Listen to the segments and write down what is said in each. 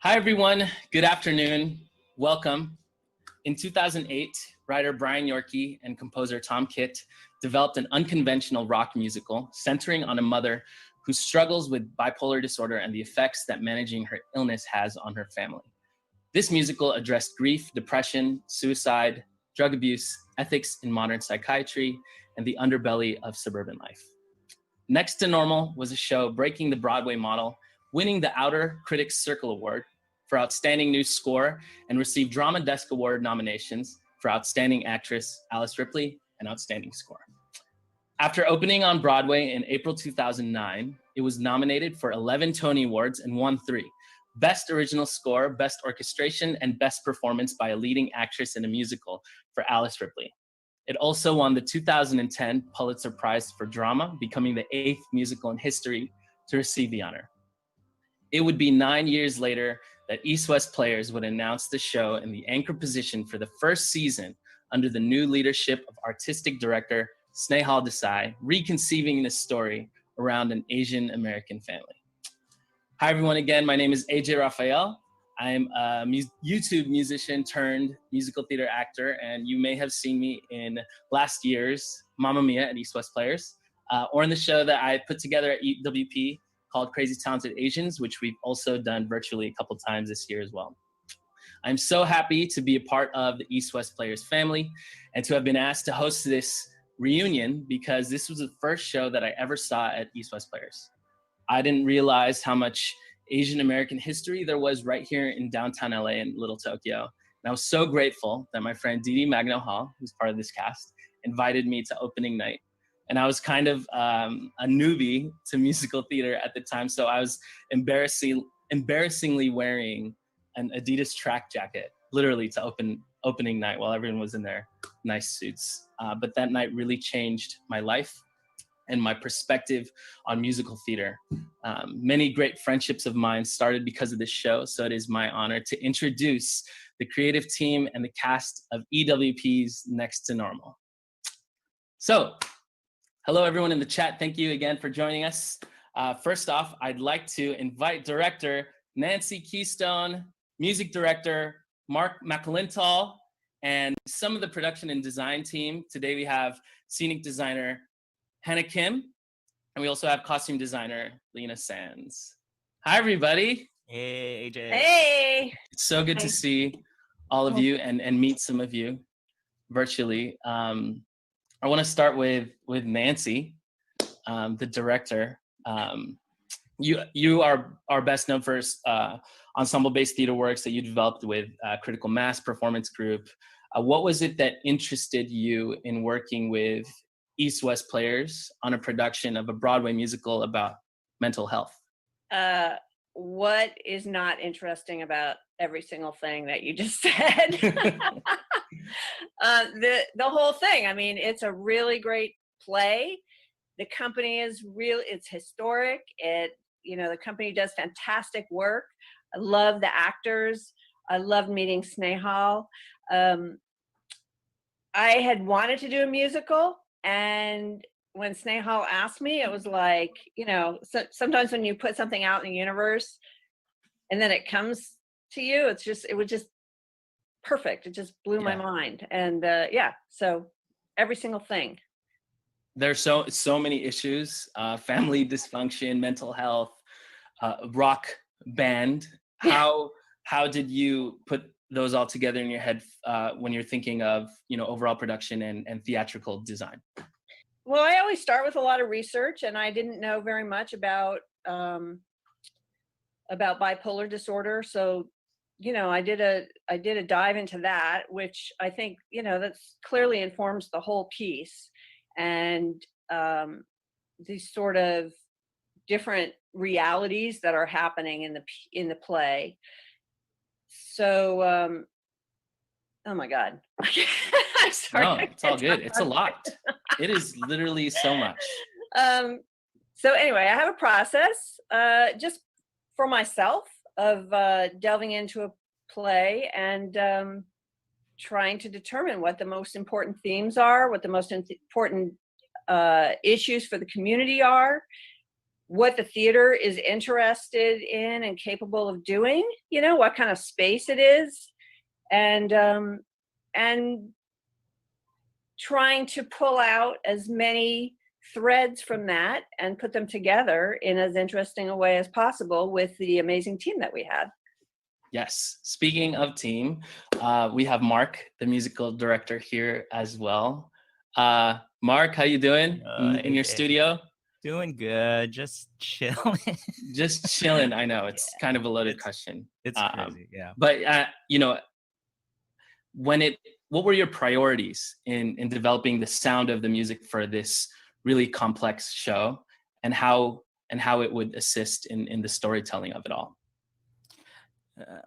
Hi, everyone. Good afternoon. Welcome. In 2008, writer Brian Yorkey and composer Tom Kitt developed an unconventional rock musical centering on a mother who struggles with bipolar disorder and the effects that managing her illness has on her family. This musical addressed grief, depression, suicide, drug abuse, ethics in modern psychiatry, and the underbelly of suburban life. Next to Normal was a show breaking the Broadway model, winning the Outer Critics Circle Award for Outstanding New Score, and received Drama Desk Award nominations for Outstanding Actress Alice Ripley and Outstanding Score. After opening on Broadway in April 2009, it was nominated for 11 Tony Awards and won 3. Best Original Score, Best Orchestration, and Best Performance by a Leading Actress in a Musical for Alice Ripley. It also won the 2010 Pulitzer Prize for Drama, becoming the 8th musical in history to receive the honor. It would be 9 years later that East West Players would announce the show in the anchor position for the first season under the new leadership of artistic director Snehal Desai, reconceiving this story around an Asian American family. Hi everyone again, my name is AJ Rafael. I'm a YouTube musician turned musical theater actor, and you may have seen me in last year's Mamma Mia at East West Players, or in the show that I put together at EWP called Crazy Talented Asians, which we've also done virtually a couple times this year as well. I'm so happy to be a part of the East West Players family and to have been asked to host this reunion because this was the first show that I ever saw at East West Players. I didn't realize how much Asian American history there was right here in downtown LA in Little Tokyo. And I was so grateful that my friend DeeDee Magno, who's part of this cast, invited me to opening night. And I was kind of a newbie to musical theater at the time, so I was embarrassingly wearing an Adidas track jacket, literally to opening night while everyone was in their nice suits. But that night really changed my life and my perspective on musical theater. Many great friendships of mine started because of this show, so it is my honor to introduce the creative team and the cast of EWP's Next to Normal. So, hello everyone in the chat, thank you again for joining us. First off, I'd like to invite director Nancy Keystone, music director Marc Macalintal, and some of the production and design team. Today we have scenic designer Hana Kim, and we also have costume designer Lena Sands. Hi, everybody. Hey, AJ. Hey. It's so good to see all of you and meet some of you virtually. I want to start with Nancy, the director. You are best known for ensemble-based theater works that you developed with Critical Mass Performance Group. What was it that interested you in working with East West Players on a production of a Broadway musical about mental health? What is not interesting about every single thing that you just said? The whole thing. I mean, it's a really great play. The company is it's historic. The company does fantastic work. I love the actors. I loved meeting Snehal. I had wanted to do a musical, and when Snehal asked me, it was like, sometimes when you put something out in the universe and then it comes to you, it was just perfect. It just blew my mind. And so every single thing. There's so many issues, family dysfunction, mental health, rock band. How did you put those all together in your head when you're thinking of, overall production and theatrical design? Well, I always start with a lot of research, and I didn't know very much about bipolar disorder. So, I did a dive into that, which I think, that's clearly informs the whole piece. And these sort of different realities that are happening in the play. So, oh my God. I'm sorry. No, it's all good. It's a lot. It is literally so much. So anyway, I have a process just for myself of delving into a play and trying to determine what the most important themes are, what the most important issues for the community are, what the theater is interested in and capable of doing, what kind of space it is, and trying to pull out as many threads from that and put them together in as interesting a way as possible with the amazing team that we had. Yes. Speaking of team, we have Marc, the musical director, here as well. Marc, how you doing in your studio? Doing good. Just chilling. Just chilling. I know it's kind of a loaded question. It's crazy, yeah. But what were your priorities in developing the sound of the music for this really complex show, and how it would assist in the storytelling of it all?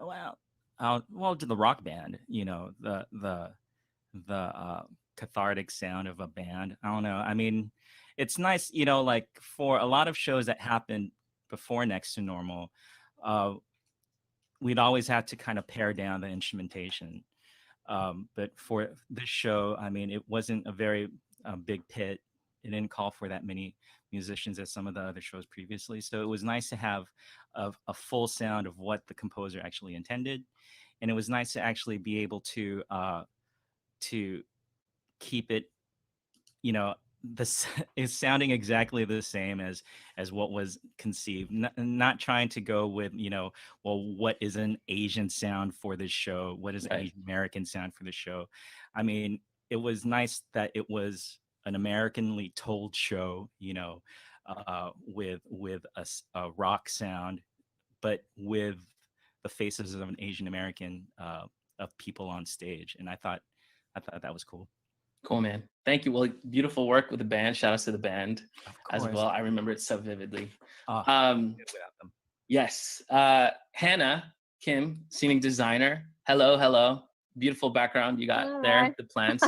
Well, to the rock band, the cathartic sound of a band. I don't know. I mean, it's nice, like for a lot of shows that happened before Next to Normal, we'd always have to kind of pare down the instrumentation. But for this show, I mean, it wasn't a very big pit. It didn't call for that many musicians as some of the other shows previously. So it was nice to have a full sound of what the composer actually intended. And it was nice to actually be able to keep it, is sounding exactly the same as what was conceived, not trying to go with, what is an Asian sound for this show? What is an Asian American sound for the show? I mean, it was nice that it was an Americanly told show, with a rock sound, but with the faces of an Asian American of people on stage. And I thought that was cool. Cool, man. Thank you. Well, beautiful work with the band. Shout outs to the band as well. I remember it so vividly. Yes. Hana Kim, scenic designer. Hello. Beautiful background you got there, the plants.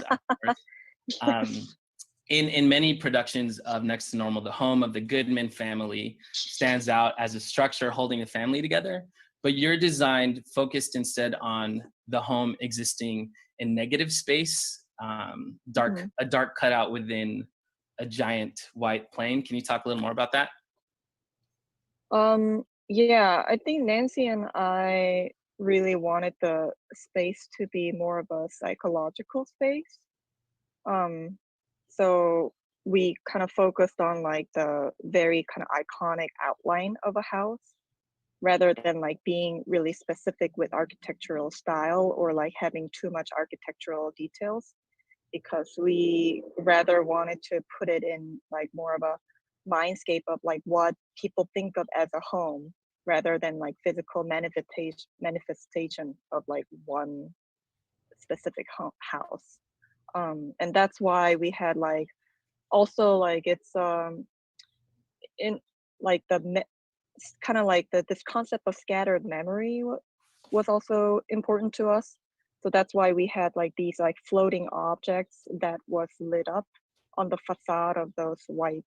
In many productions of Next to Normal, the home of the Goodman family stands out as a structure holding the family together. But your design focused instead on the home existing in negative space, a dark cutout within a giant white plane. Can you talk a little more about that? Yeah, I think Nancy and I really wanted the space to be more of a psychological space. So we kind of focused on like the very kind of iconic outline of a house, rather than like being really specific with architectural style or like having too much architectural details, because we rather wanted to put it in like more of a mindscape of like what people think of as a home, rather than like physical manifestation of like one specific house. And that's why we had like also like it's in like the kind of like this concept of scattered memory was also important to us. So that's why we had like these like floating objects that was lit up on the facade of those white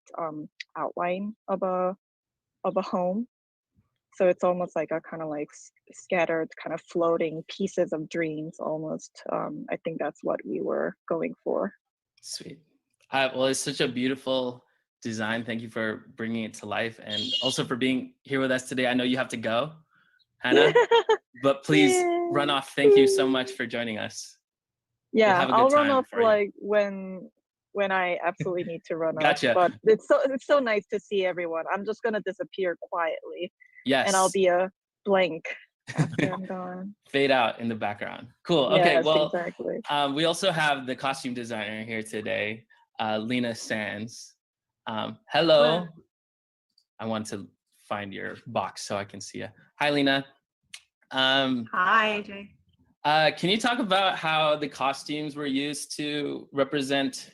outline of a home. So it's almost like a kind of like scattered kind of floating pieces of dreams almost. I think that's what we were going for. Sweet. Well, it's such a beautiful design. Thank you for bringing it to life, and also for being here with us today. I know you have to go, Hana, but please run off. Thank you so much for joining us. Yeah, I'll run off like when I absolutely need to run Gotcha. off. But it's so nice to see everyone. I'm just gonna disappear quietly. Yes. And I'll be a blank after I'm gone. Fade out in the background. Cool. Yes, okay. Well, exactly. We also have the costume designer here today, Lena Sands. Hello. I want to find your box so I can see you. Hi, Lena. Hi, AJ. Can you talk about how the costumes were used to represent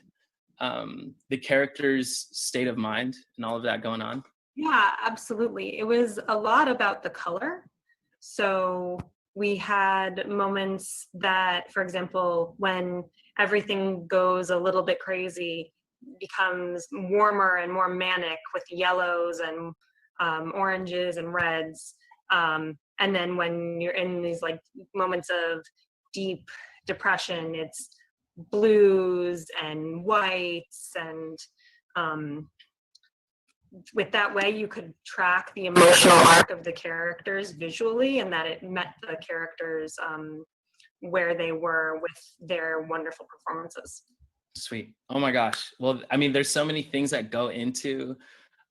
the character's state of mind and all of that going on? Yeah, absolutely. It was a lot about the color. So we had moments that, for example, when everything goes a little bit crazy, becomes warmer and more manic with yellows and oranges and reds. And then when you're in these like moments of deep depression, it's blues and whites and with that way you could track the emotional arc of the characters visually, and that it met the characters where they were with their wonderful performances. Sweet. Oh my gosh. Well, I mean, there's so many things that go into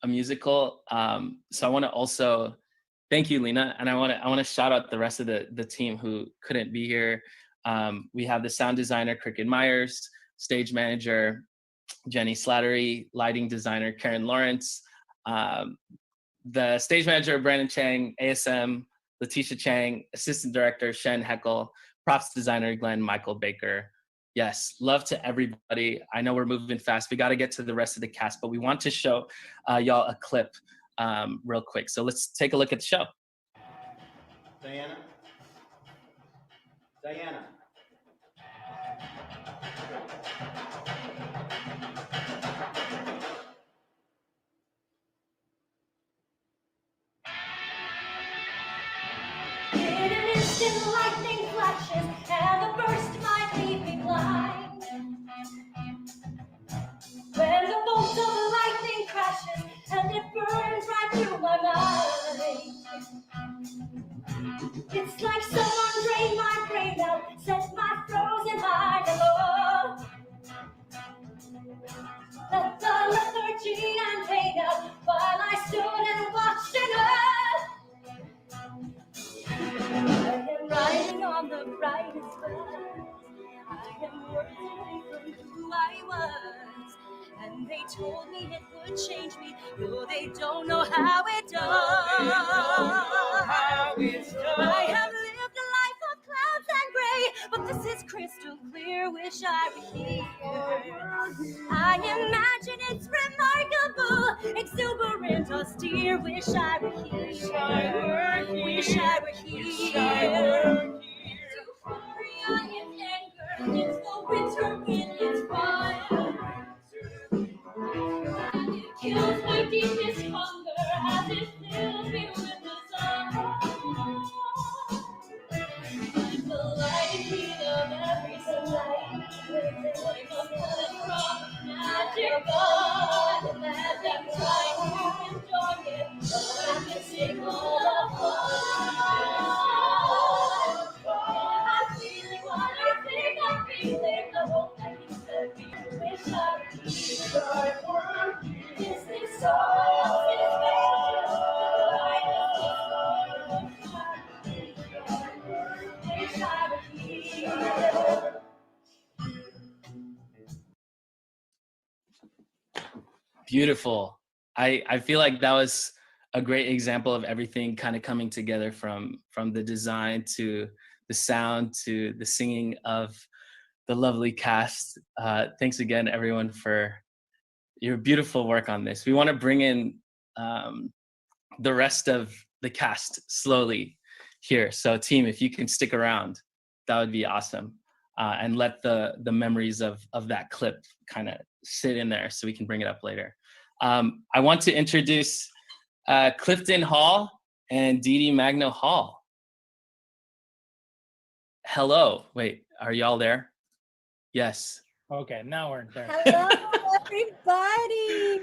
a musical. So I want to also thank you, Lena, and I want to shout out the rest of the team who couldn't be here. We have the sound designer Cricket Myers, stage manager Jenny Slattery, lighting designer Karen Lawrence, the stage manager Brandon Chang, ASM Letitia Chang, assistant director Shen Heckel, props designer Glenn Michael Baker. Yes, love to everybody. I know we're moving fast. We got to get to the rest of the cast, but we want to show y'all a clip real quick. So let's take a look at the show. Diana. Diana. In an instant, lightning flashes, and the burst might leave me blind. When the bolt of lightning crashes, and it burns right through my mind. It's like someone drained my brain out, set my frozen mind aglow. Let the lethargy and pain out, while I stood and watched it all. I am riding on the brightest buzz. I am worthy from who I was. And they told me it would change me, though they don't know how it does. I have lived a life of clouds and gray, but this is crystal clear, wish I were here. I imagine it's remarkable, exuberant, austere, wish I were here. Wish I were here. Euphoria in anger, it's the winter wind, it's fire. And it kills my deepest hunger as it fills me with desire. Like the light heat of every sunlight, like a bullet from a magic gun. And I'm trying to enjoy it, but I'm missing all the fun. I'm feeling what I think I'm feeling, the hope that you said me. Wish I were here. Is this all? Is wish I were here. Beautiful. I feel like that was a great example of everything kind of coming together from the design to the sound to the singing of the lovely cast. Thanks again, everyone, for your beautiful work on this. We want to bring in the rest of the cast slowly here. So team, if you can stick around, that would be awesome. And let the memories of that clip kind of sit in there so we can bring it up later. I want to introduce Clifton Hall and DeeDee Magno Hall. Hello. Wait, are y'all there? Yes. Okay, now we're there. Hello, everybody.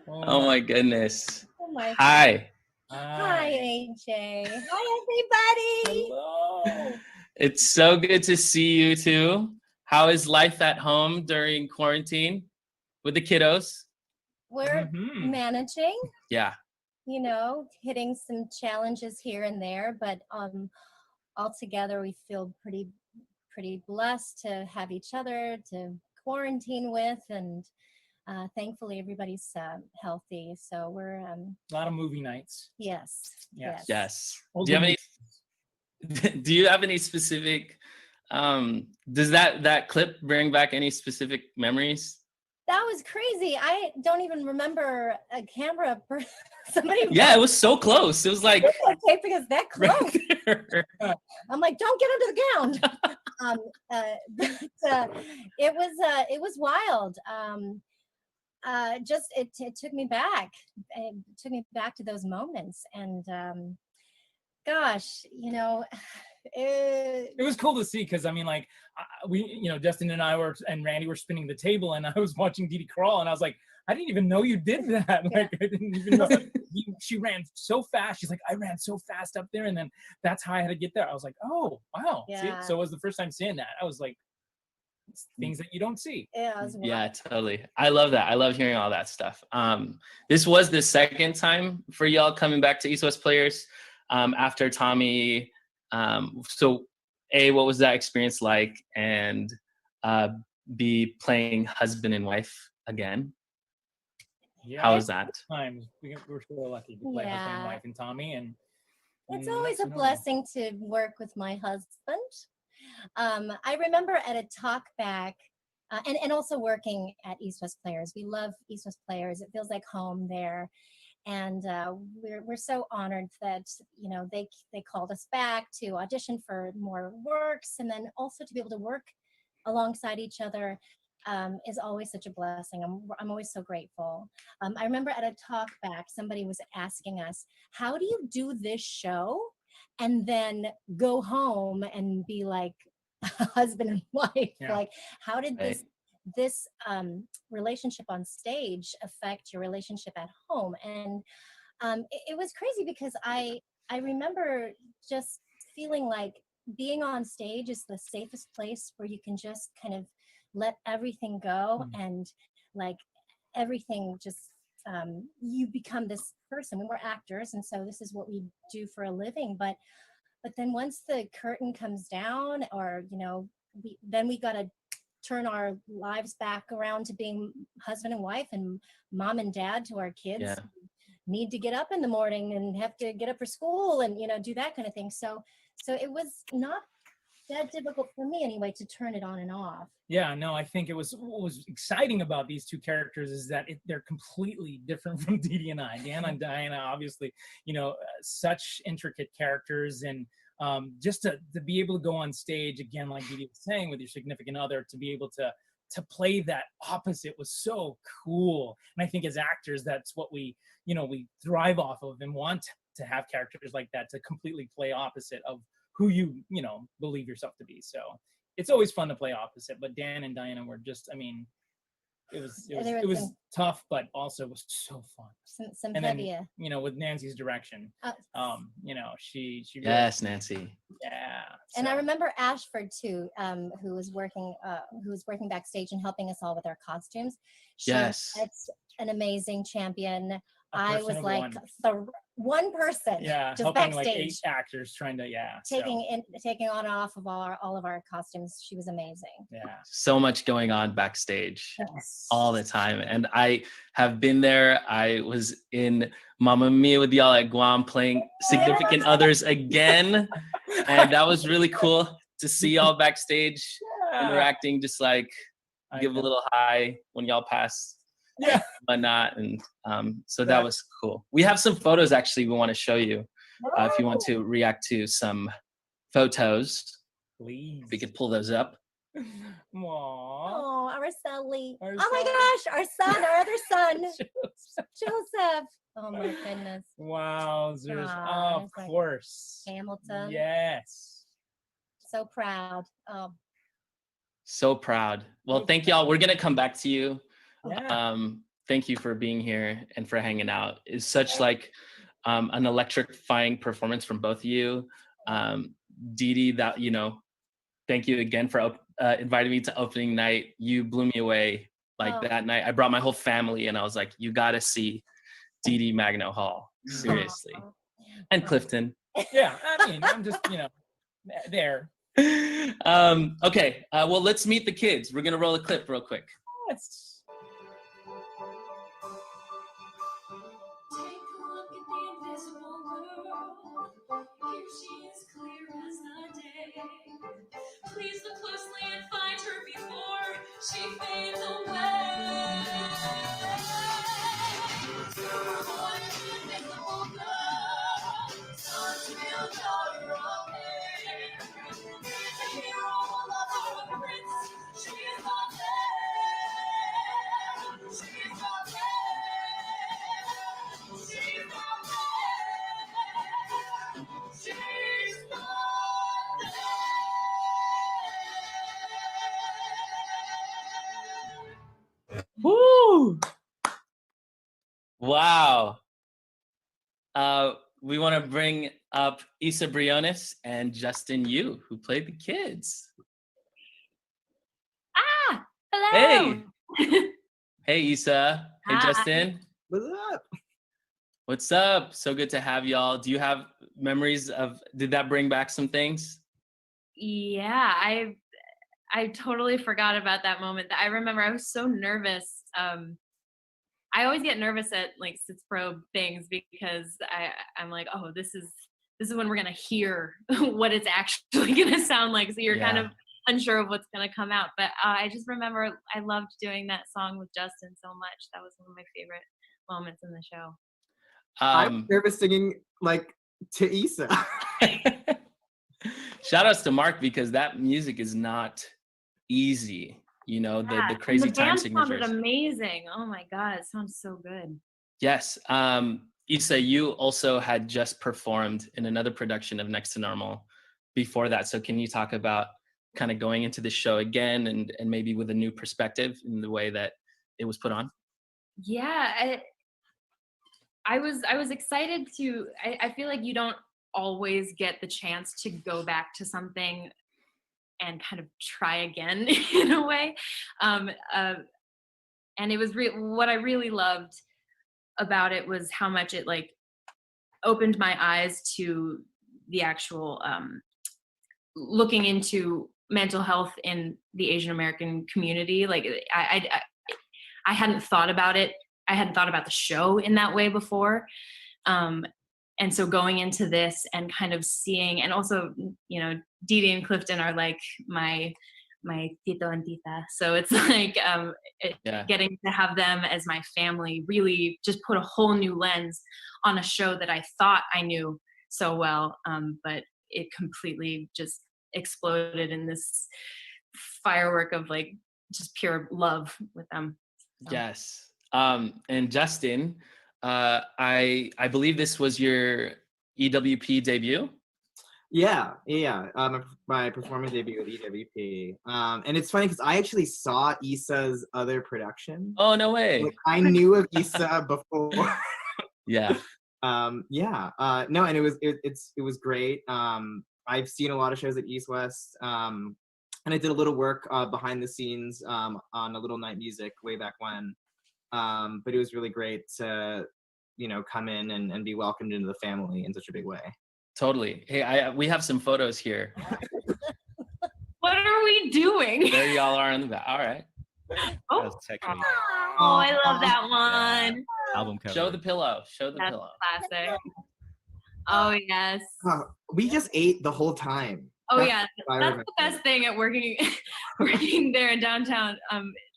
Oh my goodness. Oh my. Hi. Hi, AJ. Hi, everybody. Hello. It's so good to see you too. How is life at home during quarantine with the kiddos? We're managing, Yeah. you know, hitting some challenges here and there, but altogether we feel pretty blessed to have each other to quarantine with, and thankfully everybody's healthy. So we're A lot of movie nights. yes. Yes. Old Do you have any specific does that clip bring back any specific memories? That was crazy. I don't even remember a camera somebody. Yeah, it was so close. It was like taping us that close. right there. I'm like, don't get under the ground. But it was wild. Just it took me back. It took me back to those moments, and gosh, you know, It was cool to see because I mean, like we, you know, Justin and I and Randy were spinning the table, and I was watching DeeDee crawl, and I was like, I didn't even know you did that. Like, I didn't even know. She ran so fast. She's like, I ran so fast up there, and then that's how I had to get there. I was like, oh wow. See? So it was the first time seeing that. I was like, things that you don't see. Yeah, totally. I love that. I love hearing all that stuff. This was the second time for y'all coming back to East West Players after Tommy. So A, what was that experience like? And B, playing husband and wife again. Yeah. How was that? Times we were so lucky to play husband and wife and Tommy, and it's always a blessing to work with my husband. I remember at a talk back, and also working at East West Players. We love East West Players. It feels like home there. And we're so honored that, you know, they called us back to audition for more works, and then also to be able to work alongside each other is always such a blessing. I'm always so grateful. I remember at a talk back, somebody was asking us, how do you do this show and then go home and be like husband and wife? Like, how did this relationship on stage affect your relationship at home? And it was crazy because I remember just feeling like being on stage is the safest place where you can just kind of let everything go, and like everything just you become this person. We're actors, and so this is what we do for a living, but then once the curtain comes down, or you know, we got to turn our lives back around to being husband and wife and mom and dad to our kids. Need to get up in the morning and have to get up for school and, you know, do that kind of thing. So it was not that difficult for me anyway to turn it on and off. Yeah, no, I think what was exciting about these two characters is that they're completely different from DeeDee and I. Dan and Diana, obviously, you know, such intricate characters, and just to be able to go on stage again, like DeeDee was saying, with your significant other, to be able to play that opposite was so cool. And I think as actors, that's what we thrive off of and want to have characters like that, to completely play opposite of who you believe yourself to be. So it's always fun to play opposite, but Dan and Diana were just, I mean, it was tough, but also was so fun. Some and heavy, then, you know, with Nancy's direction, you know, she really, yes, Nancy. Yeah. And I remember Ashford too, who was working backstage and helping us all with our costumes. Yes. It's an amazing champion. I was like the one person, just helping backstage, like 8 actors trying to, taking on and off of all of our costumes. She was amazing. Yeah, so much going on backstage all the time, and I have been there. I was in Mamma Mia with y'all at Guam playing significant others again, and that was really cool to see y'all backstage interacting, just like give a little hi when y'all pass. But not, and so that was cool. We have some photos actually we want to show you if you want to react to some photos. Please, we could pull those up. Oh, our Sully. Oh my gosh, our son, our other son, Joseph. Oh my goodness. Wow, of course. Hamilton. Yes. So proud. So proud. Well, thank y'all. We're gonna come back to you. Thank you for being here and for hanging out. It's such like an electrifying performance from both of you. DeeDee, that, you know, thank you again for inviting me to opening night. You blew me away. Like that night, I brought my whole family, and I was like, you got to see DeeDee Magno Hall, seriously. And Clifton. Yeah, I mean, I'm just, you know, there. Okay, well, let's meet the kids. We're gonna roll a clip real quick. Yes. Take a look at the invisible world. Here she is, clear as the day. Please look closely and find her before she fades away. What an invisible girl, such real daughter of pain. The hero will love her, the prince. She is not there. She is not there. She's not there. She's not there. Woo! to bring up Isa Briones and Justin Yu, who played the kids. Ah, hello. Hey. Hey, Isa. Hey, Hi. Justin. What's up? What's up? So good to have y'all. Do you have memories did that bring back some things? Yeah, I totally forgot about that moment. I remember I was so nervous. I always get nervous at like Sits Pro things because I'm like, oh, this is when we're gonna hear what it's actually gonna sound like. So you're kind of unsure of what's gonna come out. But I just remember I loved doing that song with Justin so much. That was one of my favorite moments in the show. I'm nervous singing like to Isa. Shout outs to Marc, because that music is not easy. You know, the crazy the time band signatures. sounded amazing. Oh my God, it sounds so good. Yes. Isa, you also had just performed in another production of Next to Normal before that. So can you talk about kind of going into the show again and maybe with a new perspective in the way that it was put on? Yeah, I was excited to, I feel like you don't always get the chance to go back to something and kind of try again in a way. And it was what I really loved about it was how much it like opened my eyes to the actual looking into mental health in the Asian American community. Like I hadn't thought about it. I hadn't thought about the show in that way before. And so going into this and kind of seeing, and also, you know, DeeDee and Clifton are like my tito and tita. So it's like getting to have them as my family really just put a whole new lens on a show that I thought I knew so well, but it completely just exploded in this firework of like just pure love with them. So. Yes. And Justin, I believe this was your EWP debut. Yeah. My performance debut with EWP. And it's funny because I actually saw Isa's other production. Oh, no way. Like, I knew of Isa before. Yeah. No, and it was great. I've seen a lot of shows at East West. And I did a little work behind the scenes on a little night music way back when. But it was really great to, you know, come in and be welcomed into the family in such a big way. Totally. Hey, we have some photos here. What are we doing? There y'all are in the back. All right. Oh, I love that one. Yeah. Album cover. Show the pillow. That's classic. Oh yes. We just ate the whole time. Oh yeah, that's the best thing at working there in downtown.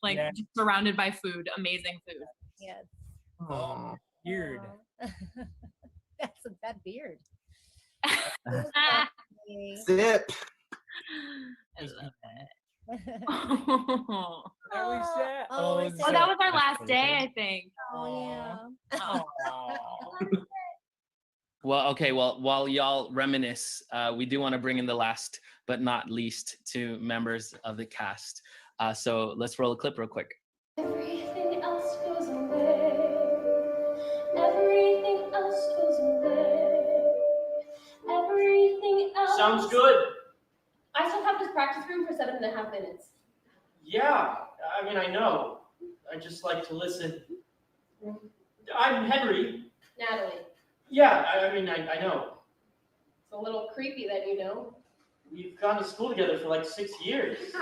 Just surrounded by food, amazing food. Yes. Oh, weird. That's that beard. Sip. Oh, Oh, that was our last day, I think. Oh yeah. Well, okay. Well, while y'all reminisce, we do want to bring in the last but not least two members of the cast. So let's roll a clip real quick. Everything else goes away. Everything else goes away. Everything else. Sounds good. I still have this practice room for 7.5 minutes. Yeah, I mean, I know. I just like to listen. I'm Henry. Natalie. Yeah, I mean, I know. It's a little creepy that you know. We've gone to school together for like 6 years. Really?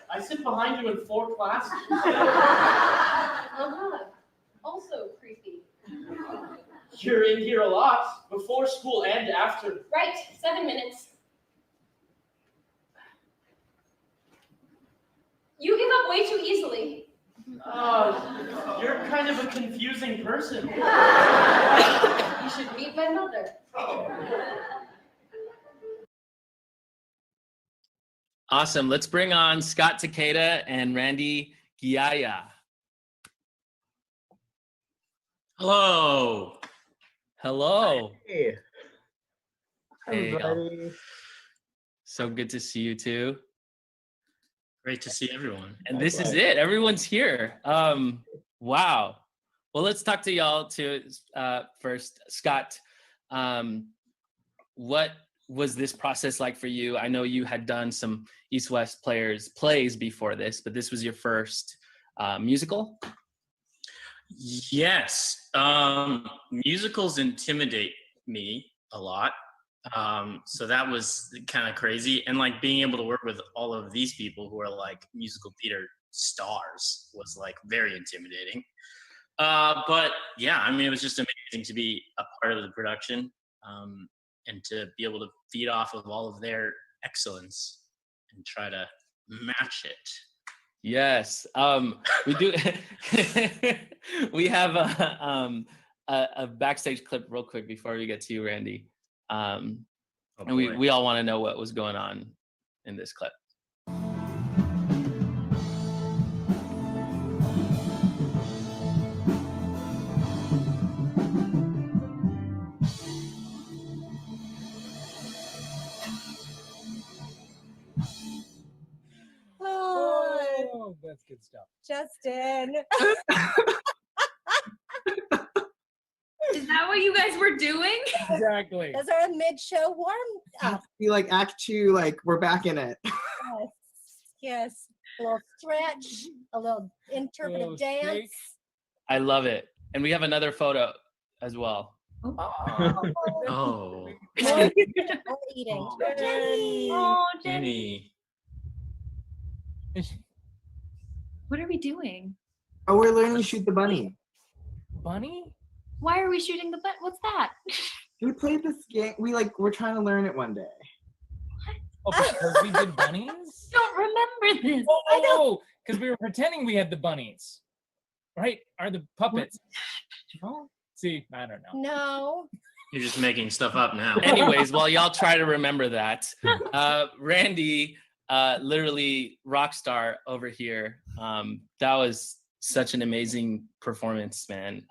I sit behind you in 4 classes. Also creepy. You're in here a lot, before school and after. Right, 7 minutes. You give up way too easily. You're kind of a confusing person. You should meet my mother. Awesome. Let's bring on Scott Takeda and Randy Guiyaya. Hello. Hello. Hey. Hey, everybody. So good to see you too. Great to see everyone. And this is it. Everyone's here. Wow. Well, Well, let's talk to y'all too first. Scott, what was this process like for you? I know you had done some East West plays before this, but this was your first musical? Yes. Musicals intimidate me a lot. So that was kind of crazy. And like being able to work with all of these people who are like musical theater stars was like very intimidating. But yeah, I mean, it was just amazing to be a part of the production and to be able to feed off of all of their excellence and try to match it. Yes, we do. We have a backstage clip real quick before we get to you, Randy. And we all want to know what was going on in this clip. Oh, that's good stuff. Justin. Is that what you guys were doing? Exactly. Those are a mid-show warm up. Be like act 2, like we're back in it. Yes. Yes. A little stretch, a little interpretive dance. Shake. I love it, and we have another photo as well. Oh. More eating. Oh, Jenny. What are we doing? Oh, we're learning to shoot the bunny. Bunny? Why are we shooting the butt? What's that? We played this game. We're trying to learn it one day. Oh, because we did bunnies? Don't remember this. Oh, because we were pretending we had the bunnies. Right? Are the puppets? Oh, see, I don't know. No. You're just making stuff up now. Anyways, while y'all try to remember that, Randy, literally Rockstar over here. That was such an amazing performance, man.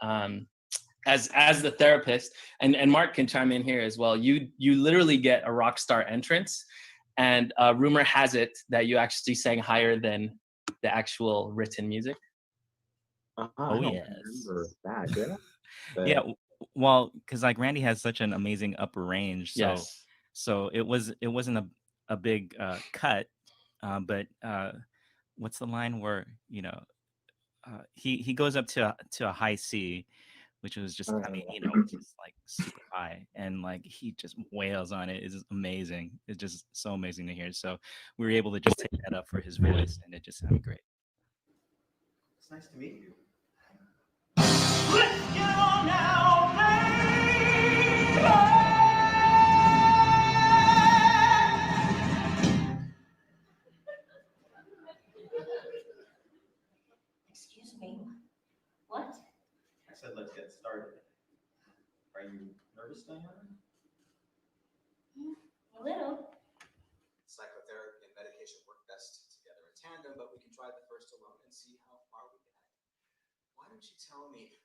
As the therapist, and Mark can chime in here as well. You literally get a Rockstar entrance, and rumor has it that you actually sang higher than the actual written music. Oh yes. Remember that, did I? But Yeah, well, because like Randy has such an amazing upper range, so Yes. so it wasn't a big cut, but what's the line where he goes up to a high C, which was just I mean just like super high, and like he just wails on it. It's amazing. It's just so amazing to hear. So we were able to just take that up for his voice, and it just sounded great. it's nice to meet you. Let's get on now, Excuse me. What? I said let's get started. Are you nervous, Diana? A little. Psychotherapy and medication work best together in tandem, but we can try the first alone and see how far we get. Why don't you tell me?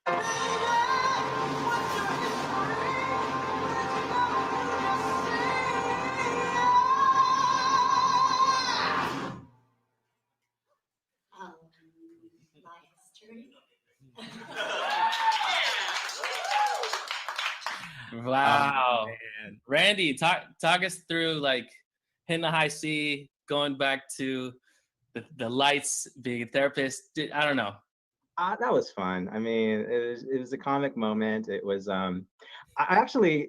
My history. Wow. Man. Randy, talk us through like hitting the high C, going back to the lights, being a therapist. I don't know. That was fun. I mean, it was a comic moment. It was I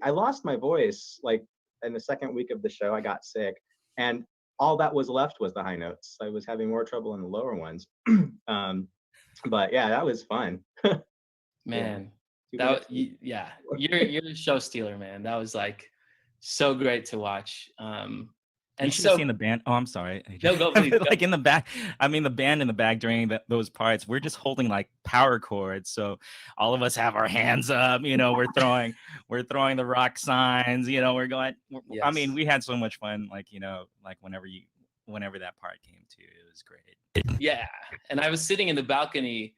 lost my voice like in the second week of the show. I got sick, and all that was left was the high notes. I was having more trouble in the lower ones. But yeah, that was fun. Man, Yeah. you're a show stealer, man. That was like so great to watch. And you should have seen the band. Oh, I'm sorry. No, go please. Like in the back, I mean, the band in the back during those parts, we're just holding like power chords. So all of us have our hands up. We're throwing the rock signs. We're going. I mean, we had so much fun. Like like whenever that part came to, it was great. Yeah, and I was sitting in the balcony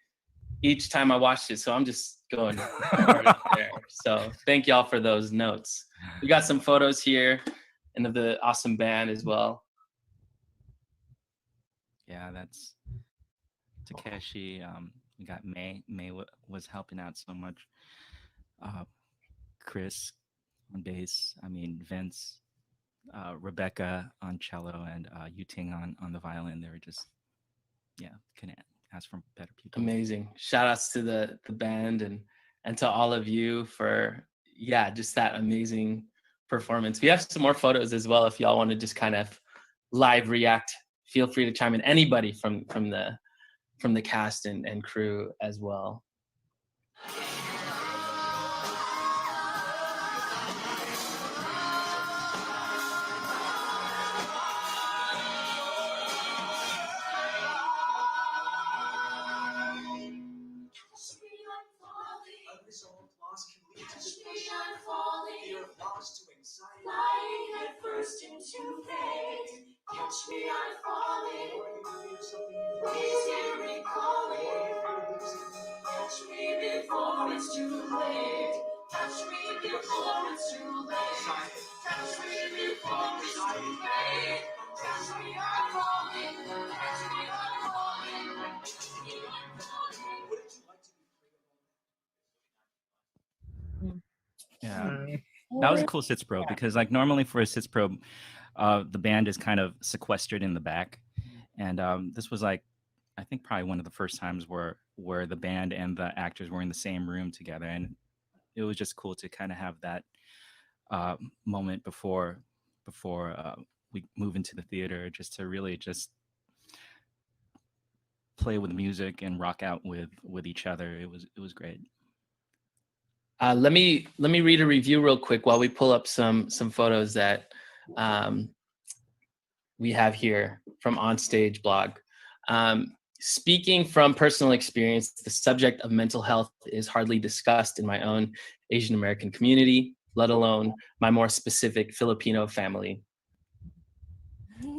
each time I watched it, so I'm just going hard up there. So thank y'all for those notes. We got some photos here. And of the awesome band as well. Yeah, that's Takeshi, We got May was helping out so much. Chris on bass. I mean, Vince, Rebecca on cello, and Yuting on the violin. They were just, yeah, couldn't ask for better people. Amazing. Shout outs to the band and to all of you for, yeah, just that amazing performance. We have some more photos as well. If y'all want to just kind of live react, feel free to chime in. Anybody from the cast and crew as well. Flying head first into fate. Catch me, I'm falling. Please hear me calling. Catch me before it's too late. Catch me before it's too late. Catch me before it's too late. Catch me, I'm falling. Catch me, I'm falling. Catch me, I'm falling. Wouldn't you like to be free of all that? Yeah, that was a cool sits probe because like normally for a sits probe, the band is kind of sequestered in the back, and this was like, I think probably one of the first times where the band and the actors were in the same room together, and it was just cool to kind of have that moment before we move into the theater, just to really just play with music and rock out with each other. It was great. Let me read a review real quick while we pull up some photos that we have here from Onstage blog. Speaking from personal experience, the subject of mental health is hardly discussed in my own Asian American community, let alone my more specific Filipino family.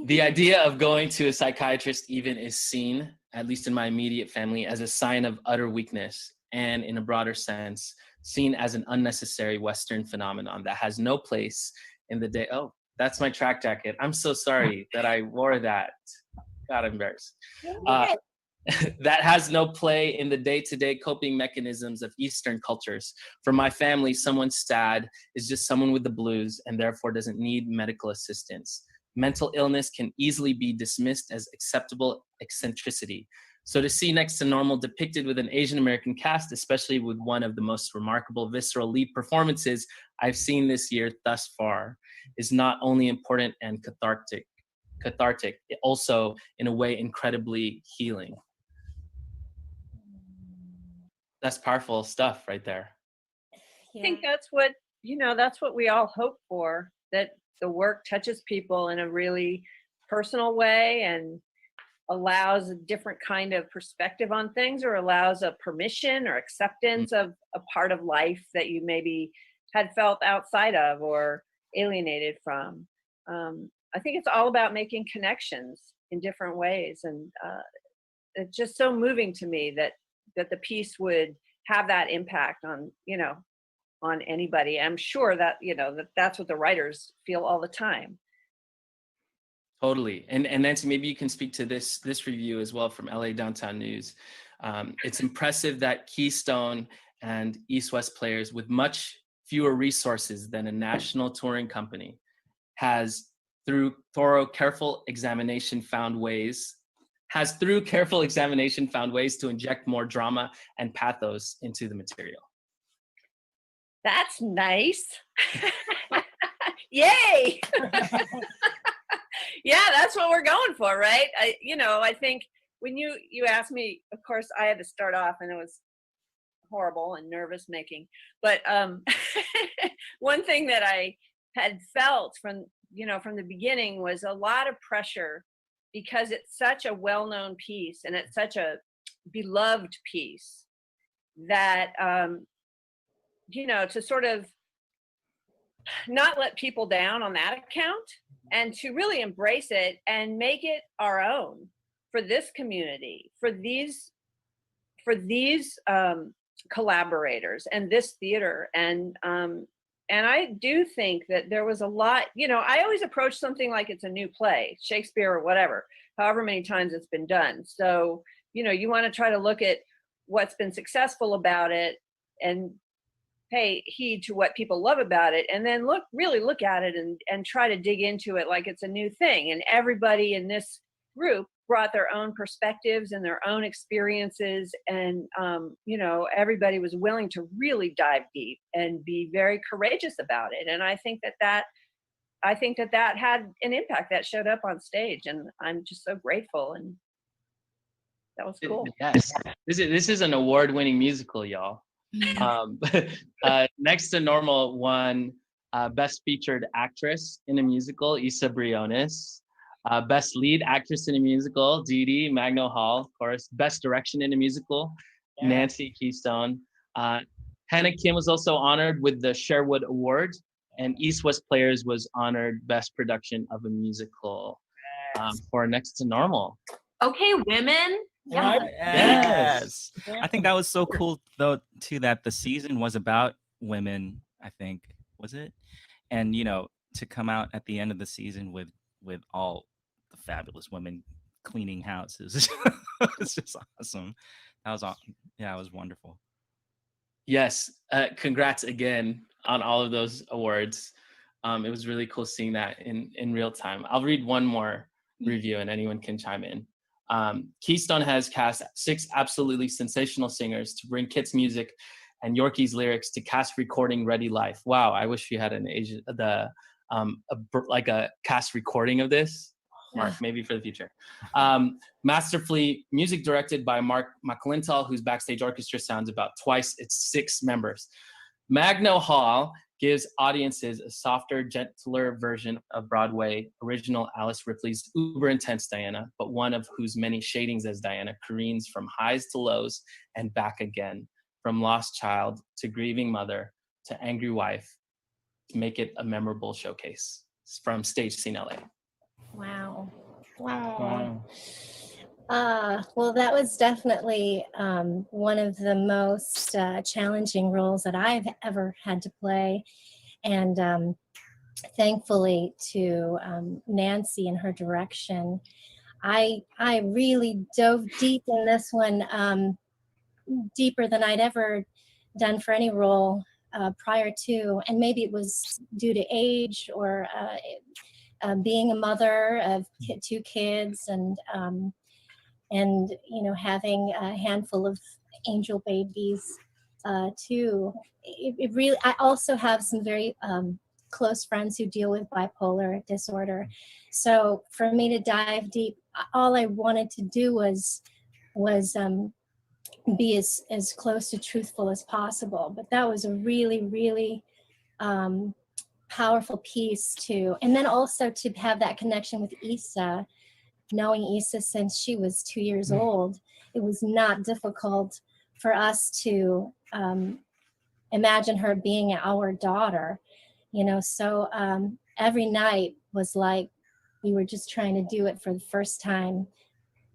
The idea of going to a psychiatrist even is seen, at least in my immediate family, as a sign of utter weakness, and in a broader sense, seen as an unnecessary Western phenomenon that has no place in the day. Oh, that's my track jacket. I'm so sorry that I wore that. Got embarrassed. That has no play in the day-to-day coping mechanisms of Eastern cultures. For my family, someone sad is just someone with the blues and therefore doesn't need medical assistance. Mental illness can easily be dismissed as acceptable eccentricity. So to see Next to Normal depicted with an Asian American cast, especially with one of the most remarkable visceral lead performances I've seen this year thus far, is not only important and cathartic, also in a way incredibly healing. That's powerful stuff right there. I think that's what, that's what we all hope for, that the work touches people in a really personal way and allows a different kind of perspective on things, or allows a permission or acceptance of a part of life that you maybe had felt outside of or alienated from. I think it's all about making connections in different ways. And it's just so moving to me that the piece would have that impact on, on anybody. I'm sure that, that's what the writers feel all the time. Totally. And Nancy, maybe you can speak to this review as well from LA Downtown News. It's impressive that Keystone and East West Players, with much fewer resources than a national touring company, has through careful examination found ways to inject more drama and pathos into the material. That's nice. Yay. Yeah, that's what we're going for, right? I think when you asked me, of course, I had to start off and it was horrible and nervous making. But one thing that I had felt from the beginning was a lot of pressure, because it's such a well-known piece and it's such a beloved piece that, to sort of not let people down on that account, and to really embrace it and make it our own for this community, for these collaborators and this theater. And I do think that there was a lot, I always approach something like it's a new play, Shakespeare or whatever, however many times it's been done. So, you want to try to look at what's been successful about it and pay heed to what people love about it, and then really look at it and try to dig into it like it's a new thing. And everybody in this group brought their own perspectives and their own experiences, and everybody was willing to really dive deep and be very courageous about it. And I think that had an impact that showed up on stage, and I'm just so grateful. And that was cool. Yes, this is an award-winning musical, y'all. Next to Normal won Best Featured Actress in a Musical, Issa Briones. Best Lead Actress in a Musical, DeeDee, Magno Hall, of course. Best Direction in a Musical, Nancy Keystone. Hana Kim was also honored with the Sherwood Award, and East West Players was honored Best Production of a Musical for Next to Normal. Okay, women. Yeah. Yes. I think that was so cool though too, that the season was about women, I think, was it? And to come out at the end of the season with all the fabulous women cleaning houses. It's just awesome. That was awesome. Yeah, it was wonderful. Yes. Congrats again on all of those awards. It was really cool seeing that in real time. I'll read one more review and anyone can chime in. Keystone has cast 6 absolutely sensational singers to bring Kit's music and Yorkie's lyrics to cast recording ready life. Wow, I wish we had a cast recording of this, Mark, maybe for the future. Masterfully music directed by Marc Macalintal, whose backstage orchestra sounds about twice its 6 members. Magno Hall gives audiences a softer, gentler version of Broadway original Alice Ripley's uber intense Diana, but one of whose many shadings as Diana careens from highs to lows and back again, from lost child to grieving mother to angry wife, to make it a memorable showcase. It's from Stage Scene LA. Wow. Well, that was definitely one of the most challenging roles that I've ever had to play. And thankfully to Nancy and her direction, I really dove deep in this one, deeper than I'd ever done for any role prior to. And maybe it was due to age or being a mother of 2 kids and having a handful of angel babies too. It really, I also have some very close friends who deal with bipolar disorder. So for me to dive deep, all I wanted to do was be as close to truthful as possible. But that was a really, really powerful piece too. And then also to have that connection with Issa, knowing Issa since she was 2 years old, it was not difficult for us to imagine her being our daughter, so every night was like we were just trying to do it for the first time.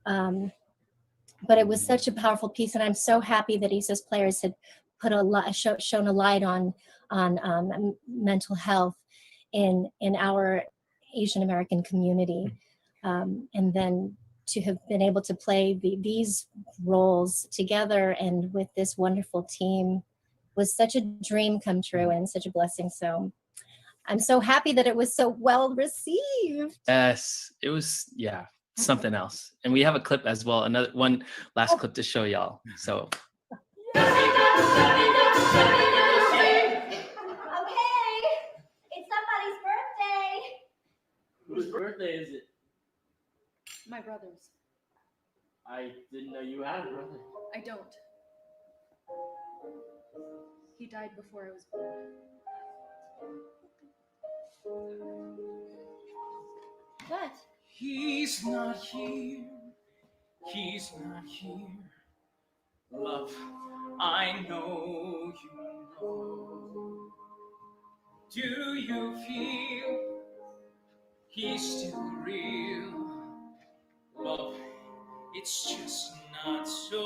But it was such a powerful piece, and I'm so happy that Issa's Players had put shown a light on mental health in our Asian American community. And then to have been able to play these roles together and with this wonderful team was such a dream come true and such a blessing. So I'm so happy that it was so well received. Yes, it was, something else. And we have a clip as well, one last clip to show y'all. So. Okay, it's somebody's birthday. Whose birthday is it? My brother's. I didn't know you had a brother. I don't. He died before I was born. What? He's not here. He's not here. Love, I know you know. Do you feel he's still real? Love, it's just not so.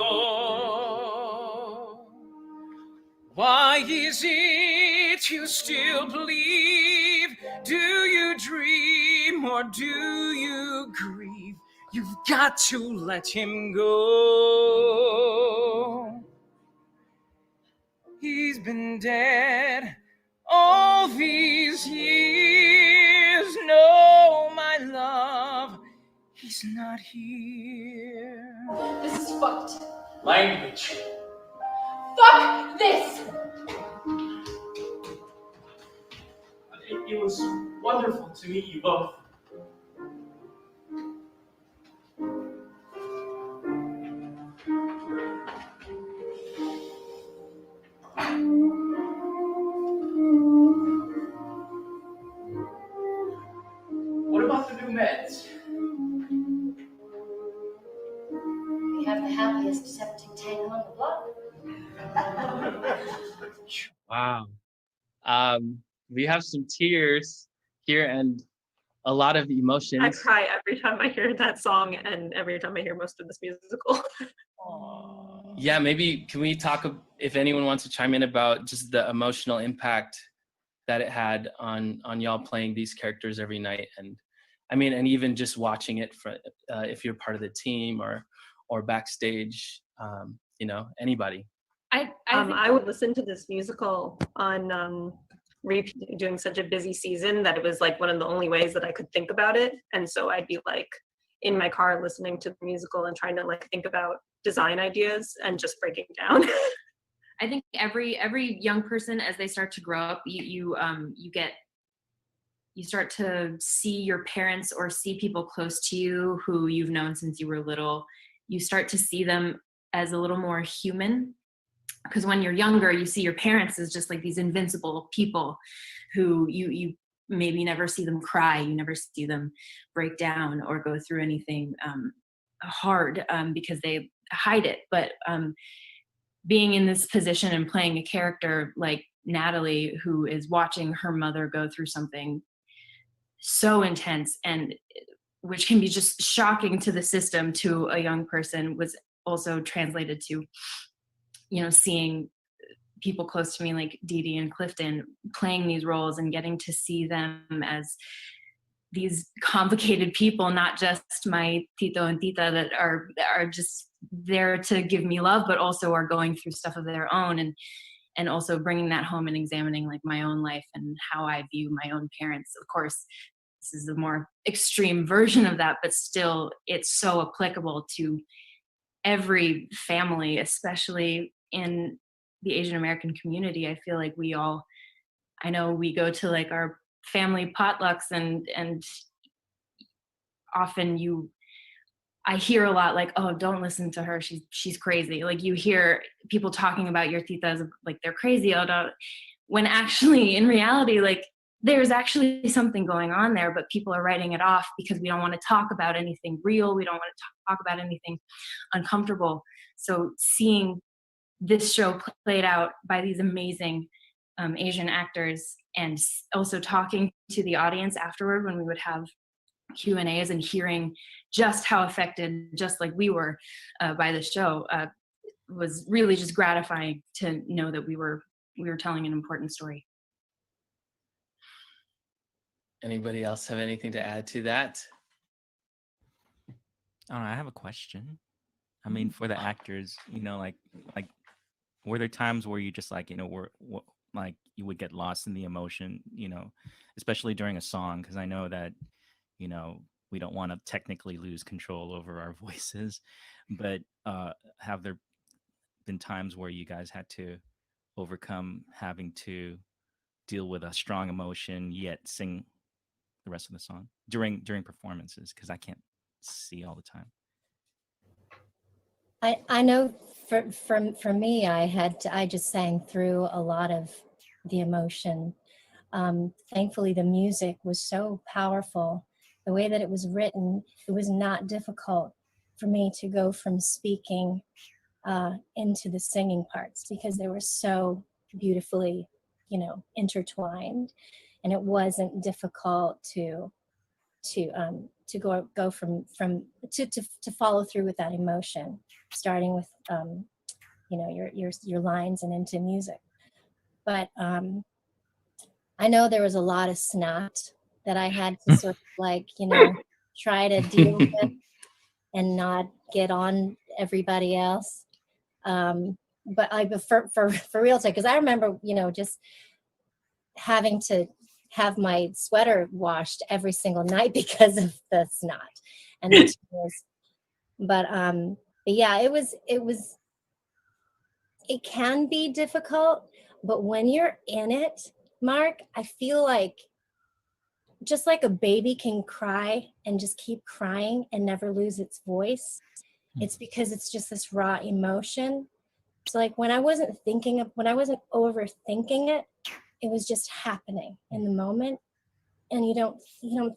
Why is it you still believe? Do you dream or do you grieve? You've got to let him go. He's been dead all these years. No, my love, he's not here. This is fucked. Language. Fuck this! It was wonderful to meet you both. What about the new meds? We have the happiest septic tank on the block. Wow. We have some tears here and a lot of emotions. I cry every time I hear that song and every time I hear most of this musical. Yeah, maybe can we talk, if anyone wants to chime in, about just the emotional impact that it had on y'all playing these characters every night, and I mean, and even just watching it for if you're part of the team or backstage, you know, anybody. I would listen to this musical on repeat during such a busy season that it was like one of the only ways that I could think about it. And so I'd be like in my car listening to the musical and trying to like think about design ideas and just breaking down. I think every young person, as they start to grow up, you start to see your parents or see people close to you who you've known since you were little. You start to see them as a little more human, because when you're younger, you see your parents as just like these invincible people who you maybe never see them cry, you never see them break down or go through anything hard because they hide it. But being in this position and playing a character like Natalie, who is watching her mother go through something so intense and which can be just shocking to the system to a young person, was also translated to, you know, seeing people close to me like DeeDee and Clifton playing these roles and getting to see them as these complicated people, not just my tito and tita that are just there to give me love, but also are going through stuff of their own, and also bringing that home and examining like my own life and how I view my own parents. Of course, this is a more extreme version of that, but still it's so applicable to every family, especially in the Asian American community. I feel like I know we go to like our family potlucks and often I hear a lot like, oh, don't listen to her, she's crazy. Like you hear people talking about your titas like they're crazy, when actually in reality, like there's actually something going on there, but people are writing it off because we don't want to talk about anything real. We don't want to talk about anything uncomfortable. So seeing this show played out by these amazing Asian actors, and also talking to the audience afterward when we would have Q&As and hearing just how affected, just like we were by the show, was really just gratifying to know that we were telling an important story. Anybody else have anything to add to that? I have a question. I mean, for the actors, you know, like were there times where you just like, you know, like you would get lost in the emotion, you know, especially during a song? Because I know that, you know, we don't want to technically lose control over our voices, but have there been times where you guys had to overcome having to deal with a strong emotion yet sing the rest of the song during performances? Because I can't see all the time. I know for me, I just sang through a lot of the emotion. Thankfully, the music was so powerful. The way that it was written, it was not difficult for me to go from speaking into the singing parts, because they were so beautifully, you know, intertwined, and it wasn't difficult to go from to follow through with that emotion, starting with you know, your lines and into music. But I know there was a lot of snot that I had to sort of like, you know, try to deal with and not get on everybody else. but for real, because I remember, just having to have my sweater washed every single night because of the snot and the tears. But yeah, it can be difficult, but when you're in it, Marc, I feel like just like a baby can cry and just keep crying and never lose its voice, it's because it's just this raw emotion. So like when I wasn't overthinking it, it was just happening in the moment. And you don't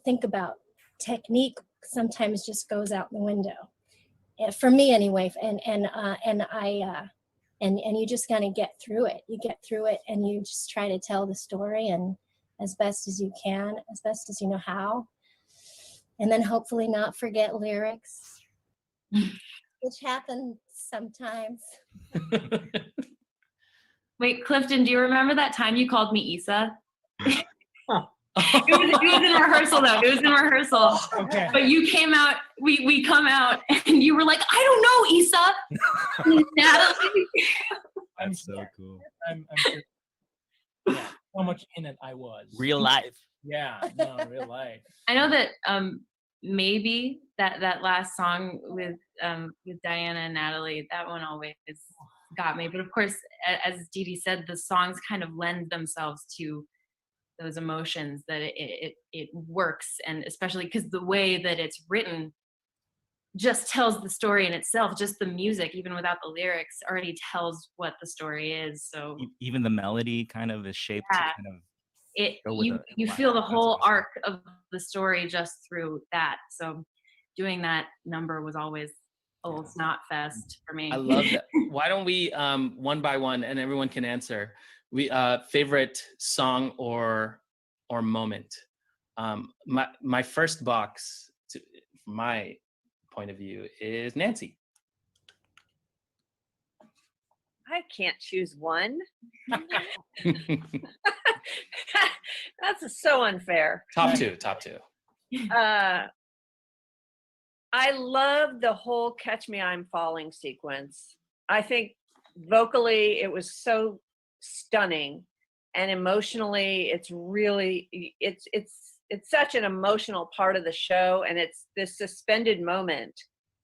think about technique, sometimes just goes out the window. For me anyway, and you just gotta get through it. You get through it and you just try to tell the story and as best as you can, as best as you know how. And then hopefully not forget lyrics, which happens sometimes. Wait, Clifton, do you remember that time you called me Issa? It was in rehearsal though. It was in rehearsal. Okay. But you came out, we come out and you were like, I don't know, Issa. Natalie. That's so cool. I'm sure. Yeah, how much in it I was. Real life. Yeah, no, real life. I know that maybe that last song with Diana and Natalie, that one always got me. But of course, as DeeDee said, the songs kind of lend themselves to those emotions that it works, and especially because the way that it's written just tells the story in itself. Just the music, even without the lyrics, already tells what the story is. So even the melody kind of is shaped to kind of you feel the whole arc of the story just through that. So doing that number was always a little snot fest for me. I love that. Why don't we one by one, and everyone can answer. We favorite song or moment. My first box, from my point of view, is Nancy. I can't choose one. That's so unfair. Top two. I love the whole Catch Me I'm Falling sequence. I think vocally it was so stunning, and emotionally it's such an emotional part of the show, and it's this suspended moment,